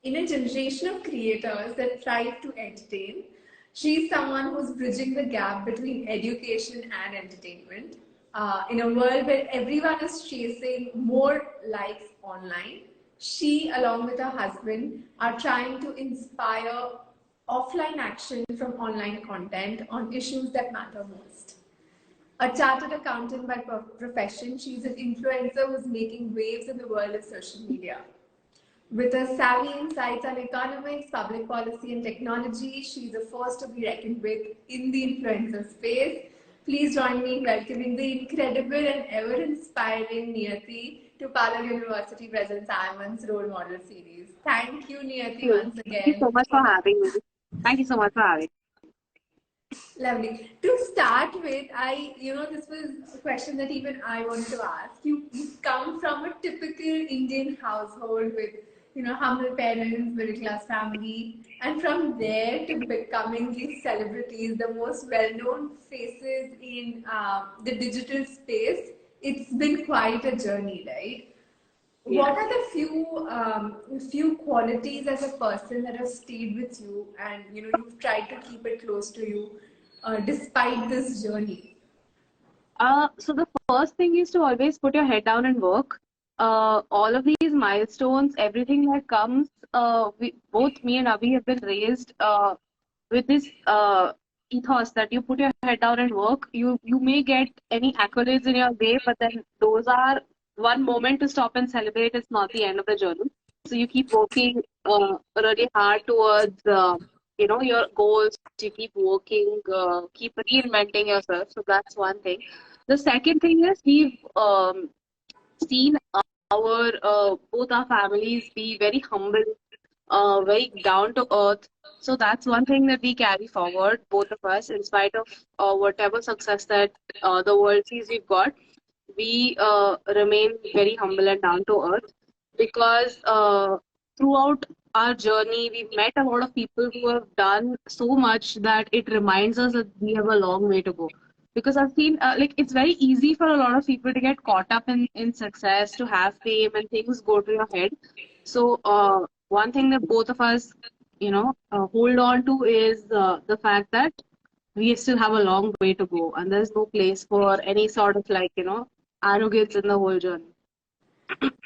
In a generation of creators that thrive to entertain, she's someone who's bridging the gap between education and entertainment. In a world where everyone is chasing more likes online, she, along with her husband, are trying to inspire offline action from online content on issues that matter most. A chartered accountant by profession, she's an influencer who's making waves in the world of social media. With her savvy insights on economics, public policy, and technology, she's a force to be reckoned with in the influencer space. Please join me in welcoming the incredible and ever-inspiring Niyati to Palo University presents I.I.M.U.N's Role Model Series. Thank you, Niyati, once again. Thank you so much for having me. Thank you so much for having me. Lovely. To start with, this was a question that even I wanted to ask. You come from a typical Indian household with, humble parents, middle class family, and from there to becoming these celebrities, the most well-known faces in the digital space. It's been quite a journey, right? Yeah. What are the few qualities as a person that have stayed with you, and you've tried to keep it close to you despite this journey? So the first thing is to always put your head down and work. All of these milestones, everything that comes, both me and Abhi have been raised with this ethos that you put your head down and work. You may get any accolades in your way, but then those are one moment to stop and celebrate. It's not the end of the journey. So you keep working really hard towards your goals. You keep working, keep reinventing yourself. So that's one thing. The second thing is we've seen our both our families be very humble, very down to earth. So that's one thing that we carry forward, both of us, in spite of whatever success that the world sees we've got. We remain very humble and down to earth because throughout our journey, we've met a lot of people who have done so much that it reminds us that we have a long way to go. Because I've seen, it's very easy for a lot of people to get caught up in success, to have fame, and things go to your head. So one thing that both of us, hold on to is the fact that we still have a long way to go, and there's no place for any sort of arrogance in the whole journey.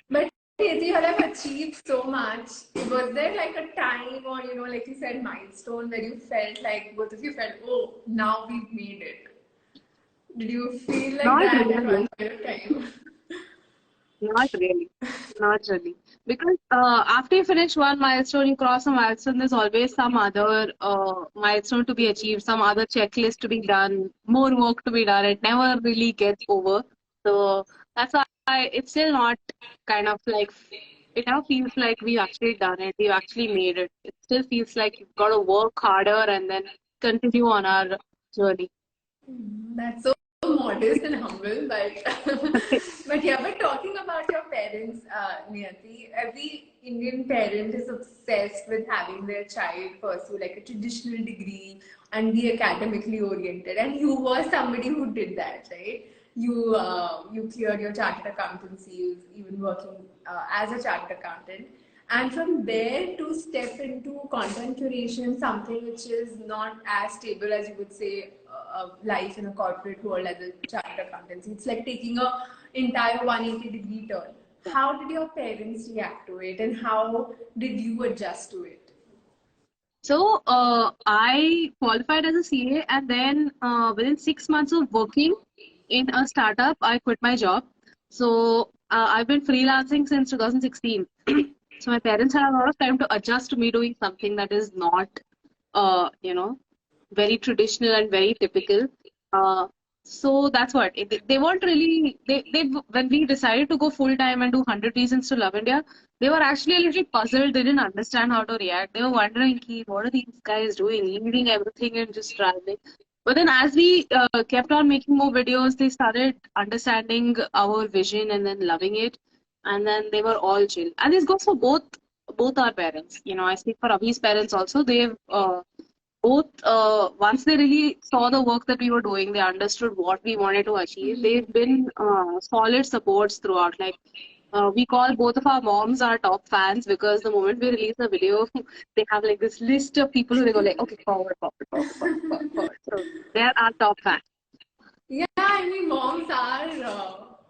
But you have achieved so much. Was there like a time or, like you said, milestone where you felt like both of you felt, oh, now we've made it? Did you feel like Not that really. at one point of time? Not really. Not really. Because after you finish one milestone, you cross a milestone, there's always some other milestone to be achieved, some other checklist to be done, more work to be done. It never really gets over. So that's why it's still not kind of like, it now feels like we've actually done it, we've actually made it. It still feels like you've got to work harder and then continue on our journey. That's so modest and humble, but yeah, but talking about your parents, Niyati, every Indian parent is obsessed with having their child pursue like a traditional degree and be academically oriented, and you were somebody who did that, right? You cleared your chartered accountancy, you even working as a chartered accountant, and from there to step into content curation, something which is not as stable as you would say life in a corporate world as a chartered accountancy. It's like taking a entire 180-degree turn. How did your parents react to it, and how did you adjust to it? So I qualified as a CA, and then within 6 months of working in a startup, I quit my job. So I've been freelancing since 2016. So my parents had a lot of time to adjust to me doing something that is not, very traditional and very typical. So that's what they weren't really. They when we decided to go full time and do 100 Reasons to Love India, they were actually a little puzzled. They didn't understand how to react. They were wondering, what are these guys doing, leaving everything and just traveling? But then as we kept on making more videos, they started understanding our vision and then loving it. And then they were all chill. And this goes for both our parents. I speak for Abhi's parents also. They've both once they really saw the work that we were doing, they understood what we wanted to achieve. They've been solid supports throughout. Like We call both of our moms our top fans because the moment we release a video, they have like this list of people who they go like, okay, forward, forward, forward, forward, forward, forward. So they are our top fans. Yeah, I mean, moms are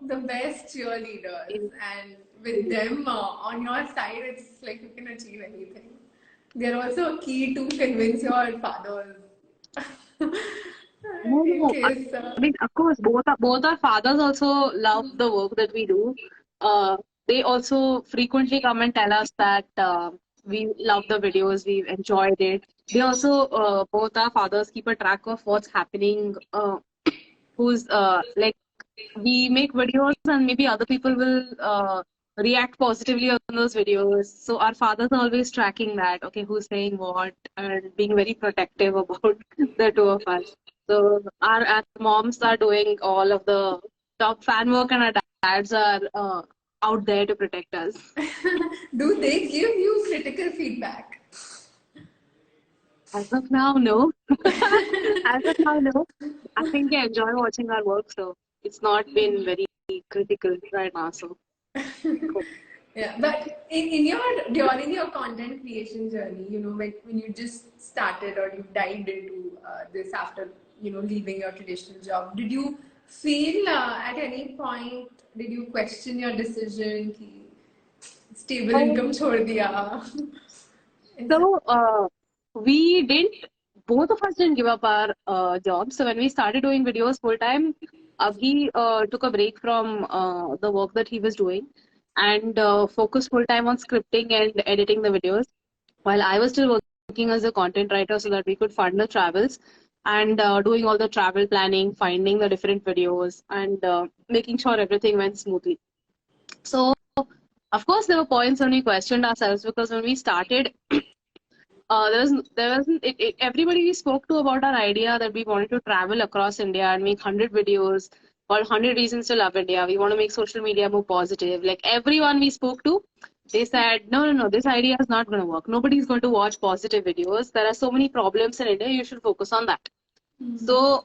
the best cheerleaders, and with them on your side, it's like you can achieve anything. They're also a key to convince your fathers. No, In no. case, I mean, of course, both our fathers also love the work that we do. Uh, they also frequently come and tell us that we love the videos, we've enjoyed it. They also, both our fathers keep a track of what's happening, who's like we make videos and maybe other people will react positively on those videos. So our fathers are always tracking that, okay, who's saying what, and being very protective about the two of us. So our moms are doing all of the top fan work, and our dads are out there to protect us. do they give you critical feedback? As of now, no. As of now, no. I think they enjoy watching our work, so it's not been very critical right now. So. Yeah, but in your during your content creation journey, when you just started or you dived into this after leaving your traditional job, did you feel at any point did you question your decision कि stable income छोड़ दिया? So we didn't, both of us didn't give up our jobs. So when we started doing videos full time, Abhi took a break from the work that he was doing and focused full time on scripting and editing the videos, while I was still working as a content writer so that we could fund the travels and doing all the travel planning, finding the different videos, and making sure everything went smoothly. So, of course, there were points when we questioned ourselves because when we started, there wasn't everybody we spoke to about our idea that we wanted to travel across India and make 100 videos called 100 Reasons to Love India. We want to make social media more positive. Like everyone we spoke to, they said, no, no, no, this idea is not going to work. Nobody's going to watch positive videos. There are so many problems in India. You should focus on that. So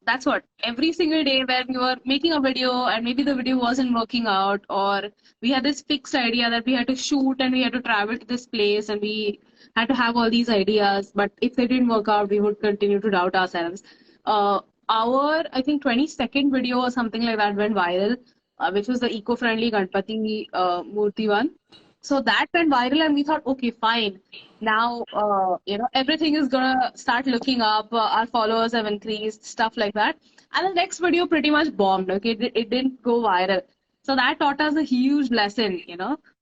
that's what every single day where we were making a video and maybe the video wasn't working out, or we had this fixed idea that we had to shoot and we had to travel to this place and we had to have all these ideas, but if they didn't work out, we would continue to doubt ourselves. Our, I think, 22nd video or something like that went viral, which was the eco-friendly Ganpati Murti one. So that went viral, and we thought, okay, fine. Now, everything is gonna start looking up. Our followers have increased, stuff like that. And the next video pretty much bombed. Okay, it didn't go viral. So that taught us a huge lesson,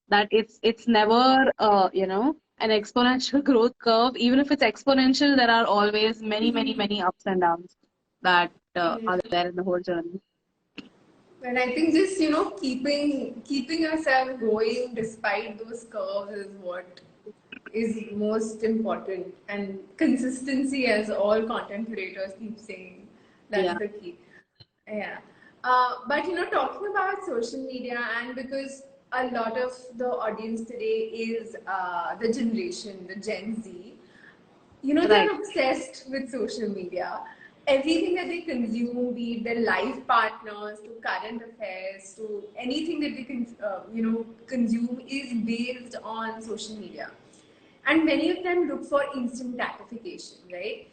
that it's never, an exponential growth curve. Even if it's exponential, there are always many, many, many ups and downs that are there in the whole journey. And I think just keeping yourself going despite those curves is what is most important, and consistency, as all content creators keep saying, that's Yeah. the key. Yeah. But talking about social media, and because a lot of the audience today is the generation, the Gen Z, Right. they're obsessed with social media. Everything that they consume, be it their life partners, to current affairs, to anything that they can, consume, is based on social media. And many of them look for instant gratification, right?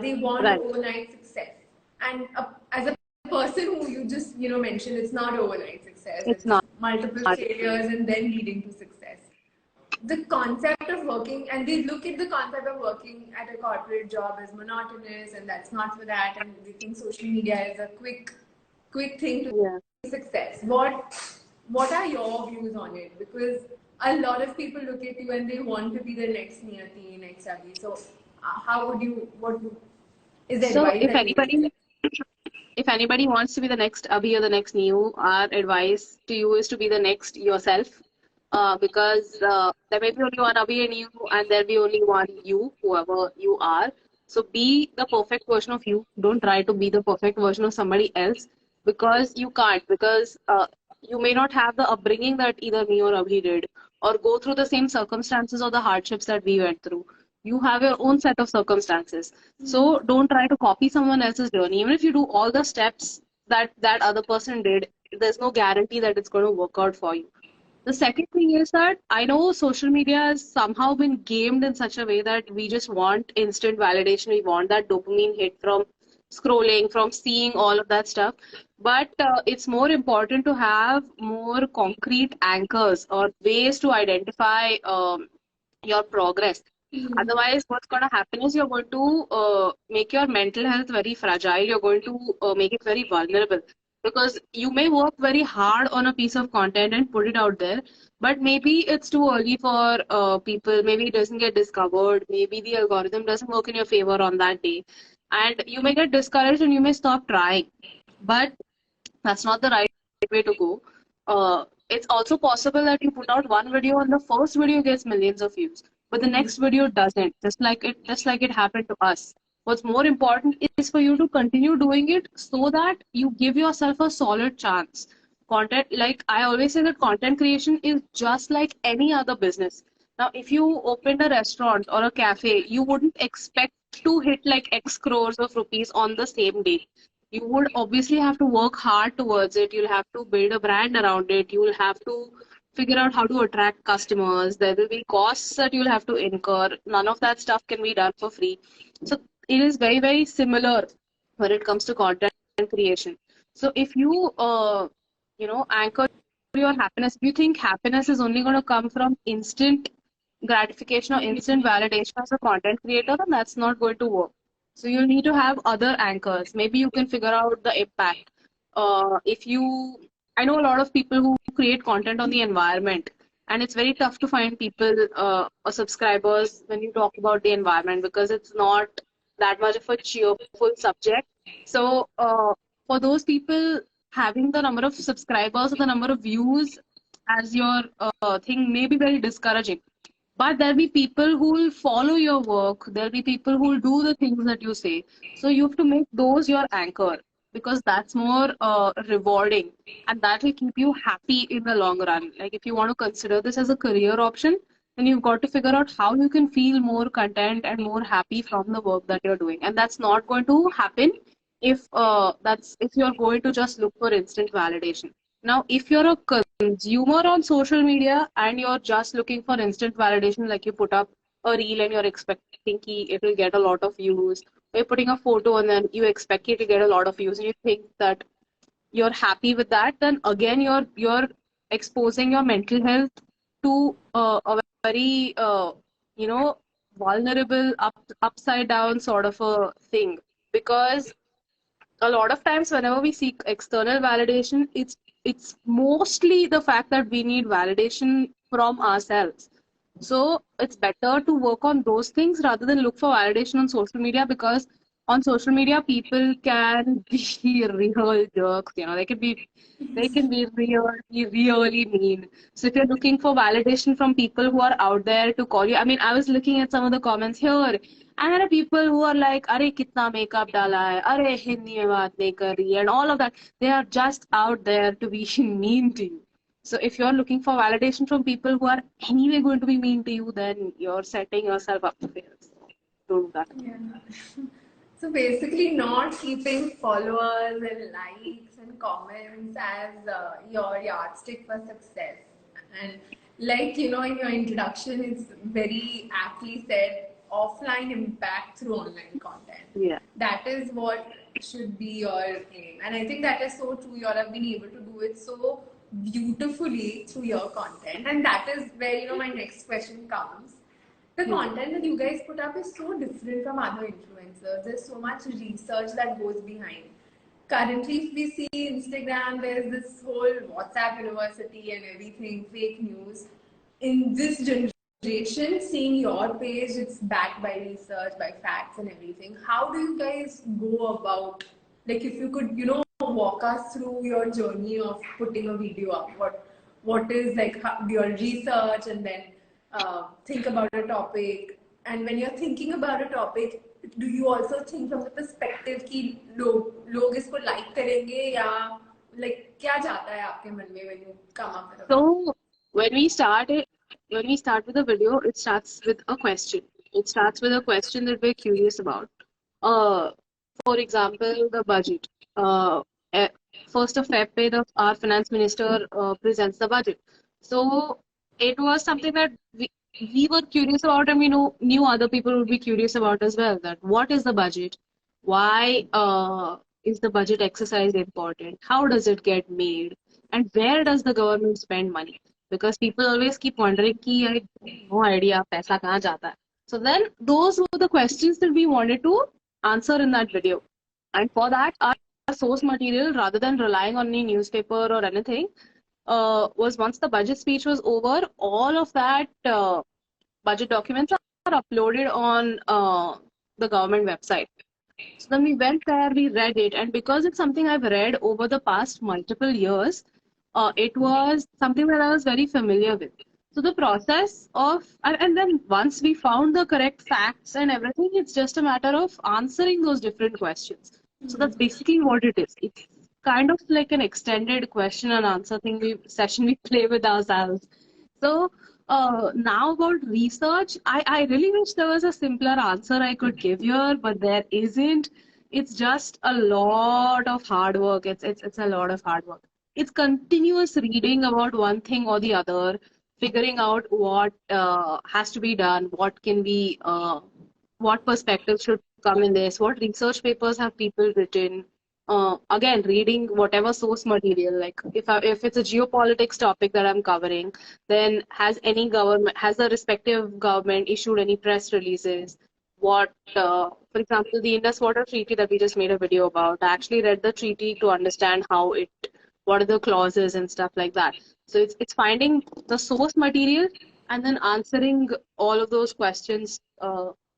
They want Right. overnight success. And as a person who you just, mentioned, it's not overnight success. It's It's not. multiple failures and then leading to success. The concept of working, and they look at the concept of working at a corporate job as monotonous, and that's not for that, and they think social media is a quick thing to Yeah. success. What are your views on it? Because a lot of people look at you and they want to be the next Niyati, next Abhi. So how would you, what is the So advice that you give? if anybody wants to be the next Abhi or the next Niyu, our advice to you is to be the next yourself. Because there may be only one Abhi and you, and there'll be only one you, whoever you are. So be the perfect version of you. Don't try to be the perfect version of somebody else, because you can't. Because you may not have the upbringing that either me or Abhi did, or go through the same circumstances or the hardships that we went through. You have your own set of circumstances. So don't try to copy someone else's journey. Even if you do all the steps that that other person did, there's no guarantee that it's going to work out for you. The second thing is that I know social media has somehow been gamed in such a way that we just want instant validation. We want that dopamine hit from scrolling, from seeing all of that stuff. But it's more important to have more concrete anchors or ways to identify your progress. Otherwise, what's going to happen is you're going to make your mental health very fragile. You're going to make it very vulnerable because you may work very hard on a piece of content and put it out there, but maybe it's too early for people. Maybe it doesn't get discovered. Maybe the algorithm doesn't work in your favor on that day, and you may get discouraged and you may stop trying. But that's not the right way to go. It's also possible that you put out one video and the first video gets millions of views, but the next video doesn't. Just like it happened to us. What's more important is for you to continue doing it so that you give yourself a solid chance. Content, like I always say, that content creation is just like any other business. Now, if you opened a restaurant or a cafe, you wouldn't expect to hit like X crores of rupees on the same day. You would obviously have to work hard towards it. You'll have to build a brand around it. You'll have to figure out how to attract customers. There will be costs that you'll have to incur. None of that stuff can be done for free. So it is very, very similar when it comes to content creation. So if you, anchor your happiness, if you think happiness is only going to come from instant gratification or instant validation as a content creator, then that's not going to work. So you'll need to have other anchors. Maybe you can figure out the impact. If you, I know a lot of people who create content on the environment, and it's very tough to find people or subscribers when you talk about the environment because it's not that much of a cheerful subject. So for those people, having the number of subscribers or the number of views as your thing may be very discouraging. But there'll be people who will follow your work. There'll be people who will do the things that you say. So you have to make those your anchor because that's more rewarding and that will keep you happy in the long run. Like if you want to consider this as a career option, then you've got to figure out how you can feel more content and more happy from the work that you're doing. And that's not going to happen if you're going to just look for instant validation. Now, if you're a consumer on social media and you're just looking for instant validation, like you put up a reel and you're expecting it will get a lot of views, or you're putting a photo and then you expect it to get a lot of views, and you think that you're happy with that, then again you're exposing your mental health to a very vulnerable upside down sort of a thing because a lot of times whenever we seek external validation, it's mostly the fact that we need validation from ourselves. So it's better to work on those things rather than look for validation on social media because on social media people can be real jerks, they can be really mean. So if you're looking for validation from people who are out there to call you, I mean, I was looking at some of the comments here, and there are people who are like, "Arey kitna makeup dala hai? Arey hindi mein baat nahi kar rahi," and all of that. They are just out there to be mean to you. So if you're looking for validation from people who are anyway going to be mean to you, then you're setting yourself up to fail. So don't do that. Yeah. So basically, not keeping followers and likes and comments as your yardstick for success. And like in your introduction, it's very aptly said offline impact through online content. Yeah. That is what should be your aim. And I think that is so true. You all have been able to do it so beautifully through your content. And that is where my next question comes. The content that you guys put up is so different from other influencers. There's so much research that goes behind. Currently, if we see Instagram, there's this whole WhatsApp university and everything, fake news. In this generation, seeing your page, it's backed by research, by facts and everything. How do you guys go about, like if you could, walk us through your journey of putting a video up? What is like your research and then think about a topic, and when you're thinking about a topic, do you also think from the perspective कि लोग इसको like करेंगे या like क्या जाता है आपके मन में when you come up with a So when we start with a video, it starts with a question. It starts with a question that we're curious about. For example, the budget. First of Feb, our finance minister presents the budget. So it was something that we were curious about, and we knew other people would be curious about as well. That what is the budget? Why is the budget exercise important? How does it get made? And where does the government spend money? Because people always keep wondering, ki, I have no idea, paisa kahan jata hai. So then those were the questions that we wanted to answer in that video. And for that, our source material, rather than relying on any newspaper or anything, was once the budget speech was over, all of that budget documents are uploaded on the government website. So then we went there, we read it, and because it's something I've read over the past multiple years, it was something that I was very familiar with. So the process of, and then once we found the correct facts and everything, it's just a matter of answering those different questions. So that's basically what it is. It's kind of like an extended question and answer thing session we play with ourselves. So now about research, I really wish there was a simpler answer I could give here, but there isn't. It's just a lot of hard work. It's a lot of hard work. It's continuous reading about one thing or the other, figuring out what has to be done, what perspectives should come in this, what research papers have people written. Again, reading whatever source material. Like if it's a geopolitics topic that I'm covering, then has the respective government issued any press releases? For example, the Indus Water Treaty that we just made a video about, I actually read the treaty to understand what are the clauses and stuff like that. So it's finding the source material and then answering all of those questions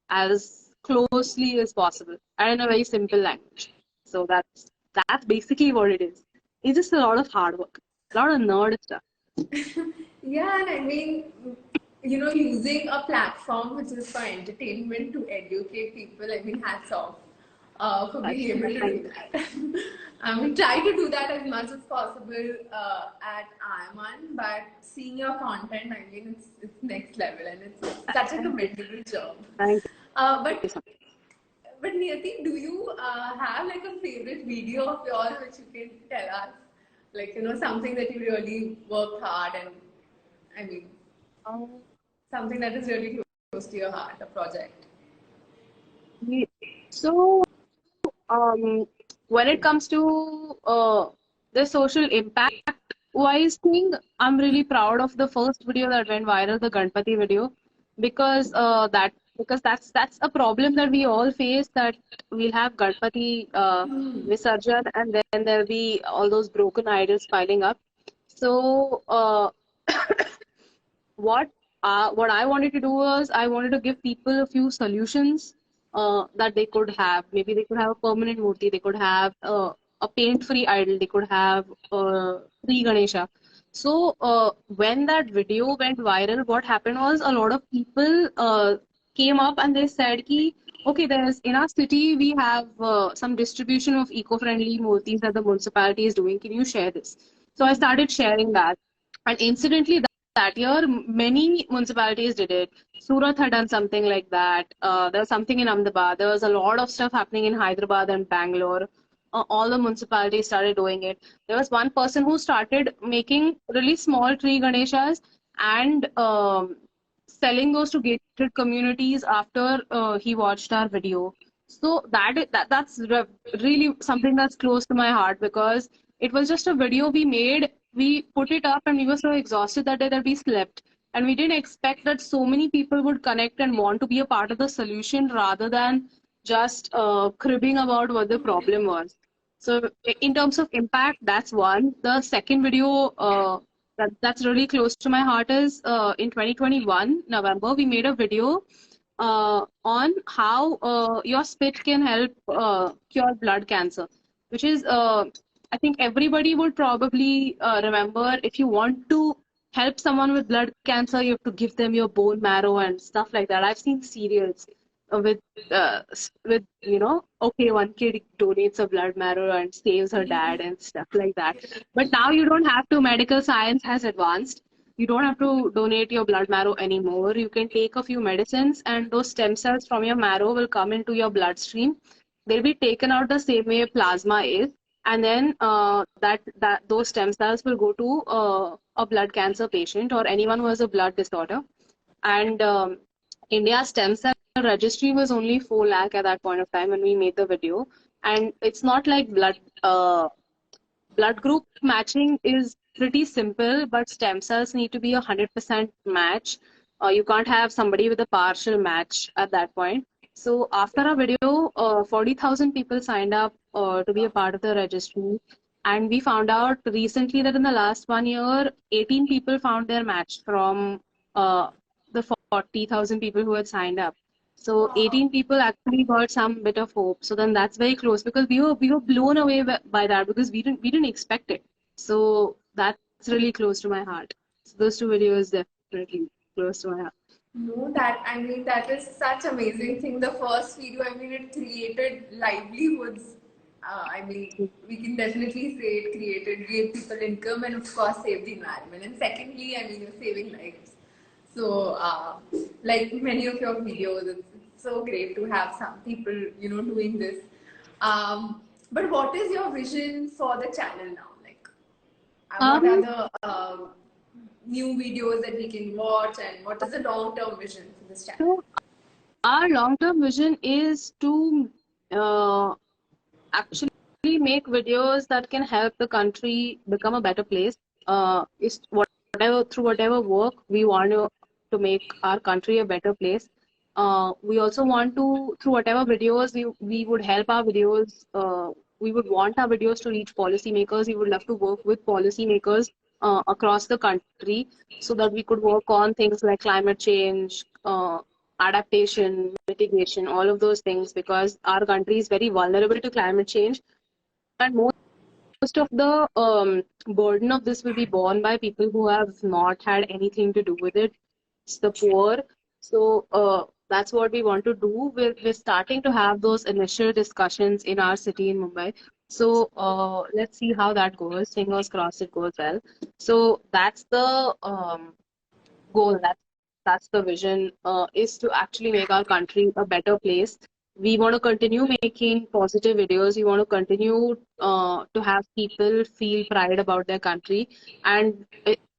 as closely as possible and in a very simple language. So that's basically what it is. It's just a lot of hard work, a lot of nerd stuff. Yeah, and I mean, using a platform which is for entertainment to educate people, I mean, hats off for being able to do that. We try to do that as much as possible at I.I.M.U.N, but seeing your content, I mean, it's next level and it's such a commendable job. Thank you. But Niyati, do you have like a favorite video of yours which you can tell us? Like, something that you really worked hard and, I mean, something that is really close to your heart, a project. So, when it comes to the social impact wise thing, I'm really proud of the first video that went viral, the Ganpati video, because that's a problem that we all face, that we'll have Ganpati Visarjan and then there'll be all those broken idols piling up. So what I wanted to do was I wanted to give people a few solutions that they could have. Maybe they could have a permanent murti, they could have a paint-free idol, they could have free Ganesha. So when that video went viral, what happened was a lot of people came up and they said ki, okay, there's in our city we have some distribution of eco-friendly murtis that the municipality is doing. Can you share this? So I started sharing that, and incidentally that year many municipalities did it. Surat had done something like that. There was something in Ahmedabad. There was a lot of stuff happening in Hyderabad and Bangalore. All the municipalities started doing it. There was one person who started making really small tree Ganeshas and selling those to gated communities after he watched our video. So that's really something that's close to my heart, because it was just a video we made. We put it up and we were so exhausted that day that we slept. And we didn't expect that so many people would connect and want to be a part of the solution rather than just cribbing about what the problem was. So in terms of impact, that's one. The second video that's really close to my heart is in 2021, November, we made a video on how your spit can help cure blood cancer, which is, I think everybody would probably remember, if you want to help someone with blood cancer, you have to give them your bone marrow and stuff like that. I've seen serials with okay, one kid donates a blood marrow and saves her dad and stuff like that. But now you don't have to. Medical science has advanced. You don't have to donate your blood marrow anymore. You can take a few medicines and those stem cells from your marrow will come into your bloodstream. They'll be taken out the same way plasma is, and then those stem cells will go to a blood cancer patient or anyone who has a blood disorder. And India's stem cell registry was only 4 lakh at that point of time when we made the video. And it's not like blood group matching is pretty simple, but stem cells need to be 100% match. You can't have somebody with a partial match at that point. So after our video, 40,000 people signed up to be a part of the registry. And we found out recently that in the last 1 year, 18 people found their match from the 40,000 people who had signed up. So Wow. 18 people actually got some bit of hope. So then that's very close because we were blown away by that because we didn't expect it. So that's really close to my heart. So those two videos definitely close to my heart. No, that I mean that is such amazing thing. The first video, I mean, it created livelihoods. I mean, we can definitely say it created, gave people income, and of course saved the environment. And secondly, I mean, you're saving lives. So, like many of your videos, it's so great to have some people, doing this. But what is your vision for the channel now? Like, what are Um, the new videos that we can watch, and what is the long-term vision for this channel? so our long-term vision is to uh, actually make videos that can help the country become a better place. Is whatever through whatever work we want to make our country a better place. We also want to, through whatever videos we would help our videos. We would want our videos to reach policymakers. We would love to work with policymakers across the country so that we could work on things like climate change, adaptation, mitigation, all of those things, because our country is very vulnerable to climate change. And most of the burden of this will be borne by people who have not had anything to do with it. It's the poor. So that's what we want to do. We're starting to have those initial discussions in our city in Mumbai. So let's see how that goes. Fingers crossed it goes well. So that's the goal. That's the vision. Is to actually make our country a better place. We want to continue making positive videos. We want to continue to have people feel pride about their country, and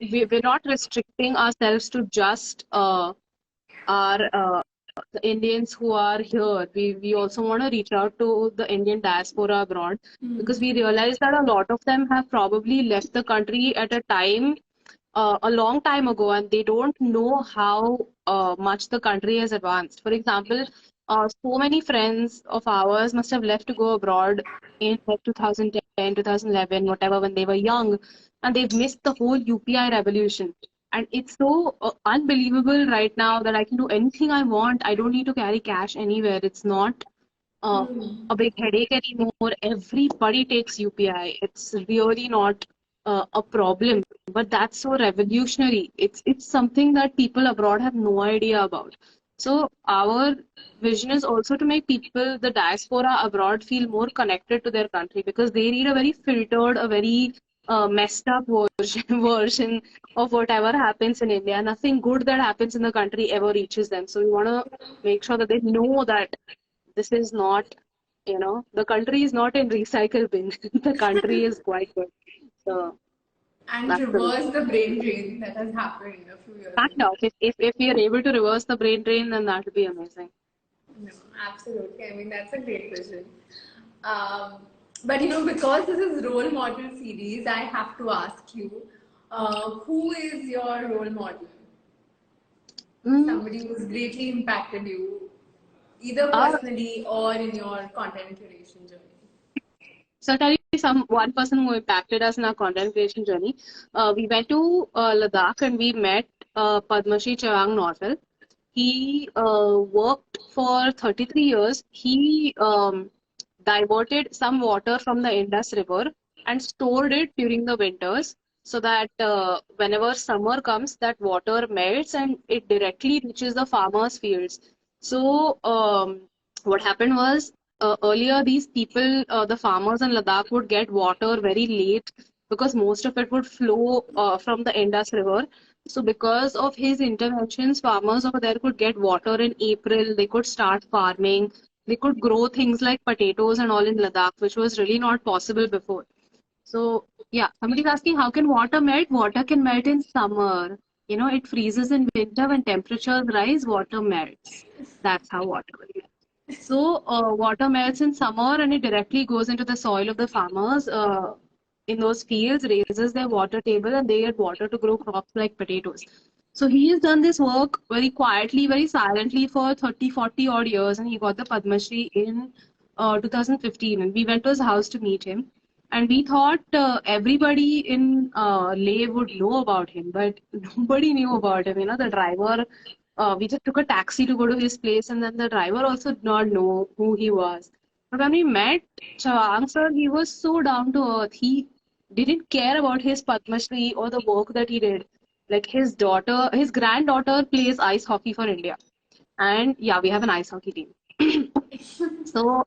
we're not restricting ourselves to just our the Indians who are here. We also want to reach out to the Indian diaspora abroad because we realize that a lot of them have probably left the country at a long time ago, and they don't know how much the country has advanced. For example, so many friends of ours must have left to go abroad in like 2010, 2011, whatever, when they were young, and they've missed the whole UPI revolution. And it's so unbelievable right now that I can do anything I want. I don't need to carry cash anywhere. It's not uh, a big headache anymore. Everybody takes UPI. It's really not a problem. But that's so revolutionary. It's something that people abroad have no idea about. So our vision is also to make people, the diaspora abroad, feel more connected to their country because they read a very filtered, a very messed up version of whatever happens in India. Nothing good that happens in the country ever reaches them. So we want to make sure that they know that this is not, the country is not in recycle bin. The country is quite good. So And that's the reverse the brain drain that has happened a few years kind ago. of. If we are able to reverse the brain drain, then that would be amazing. No, absolutely. I mean, that's a great vision. Um, but because this is role model series, I have to ask you, who is your role model? Mm, Somebody who's greatly impacted you, either uh, personally or in your content creation journey. so I'll tell you one person who impacted us in our content creation journey. We went to Ladakh and we met Padma Shri Chawang Norval. He worked for 33 years. He diverted some water from the Indus River and stored it during the winters so that whenever summer comes, that water melts and it directly reaches the farmers' fields. So, what happened was earlier, these people, the farmers in Ladakh, would get water very late because most of it would flow from the Indus River. So because of his interventions, farmers over there could get water in April. They could start farming. They could grow things like potatoes and all in Ladakh, which was really not possible before. So yeah, somebody's asking how can water melt? Water can melt in summer. You know, it freezes in winter when temperatures rise, water melts. That's how water will melt. So water melts in summer and it directly goes into the soil of the farmers in those fields, raises their water table, and they get water to grow crops like potatoes. So he has done this work very quietly, very silently for 30, 40 odd years, and he got the Padma Shri in 2015. And we went to his house to meet him. And we thought everybody in Leh would know about him, but nobody knew about him. You know, the driver, we just took a taxi to go to his place, and then the driver also did not know who he was. But when we met Chawang sir, he was so down to earth. He didn't care about his Padma Shri or the work that he did. Like his daughter, his granddaughter plays ice hockey for India. And yeah, we have an ice hockey team. So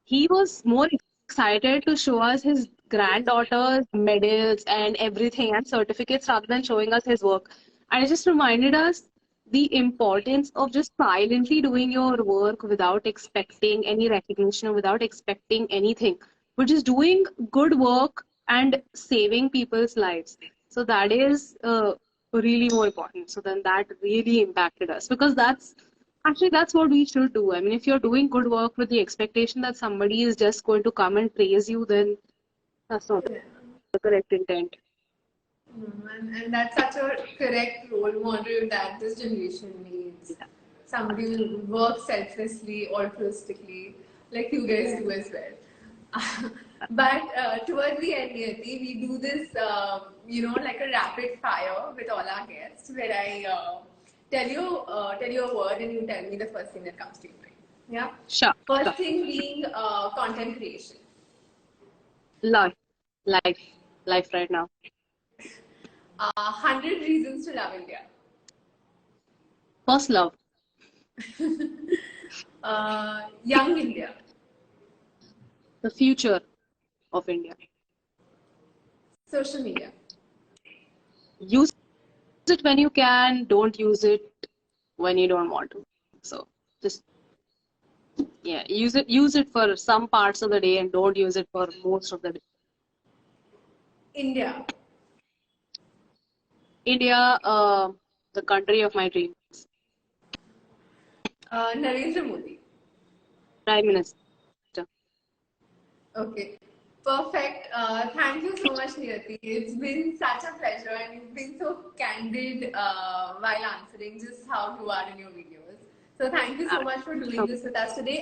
he was more excited to show us his granddaughter's medals and everything and certificates rather than showing us his work. And it just reminded us the importance of just silently doing your work without expecting any recognition or without expecting anything, but just doing good work and saving people's lives. So that is really more important. So then that really impacted us because that's what we should do. I mean, if you're doing good work with the expectation that somebody is just going to come and praise you, then that's not Yeah. the correct intent. And that's such a correct role model that this generation needs. Yeah. Somebody who works selflessly, altruistically, like you guys Yeah. do as well. But towards the end, Niyati, we do this, like a rapid fire with all our guests, where I tell you a word and you tell me the first thing that comes to your mind. Yeah. Sure. First Sure. thing being content creation. Life. Life. Life right now. 100 reasons to love India. First love. Young India. The future of India. Social media. Use it when you can, don't use it when you don't want to. So just yeah, use it for some parts of the day and don't use it for most of the day. India. India, the country of my dreams. Narendra Modi. Prime Minister. Okay. Perfect. Thank you so much, Niyati. It's been such a pleasure and you've been so candid while answering just how you are in your videos. So thank you so much for doing this with us today.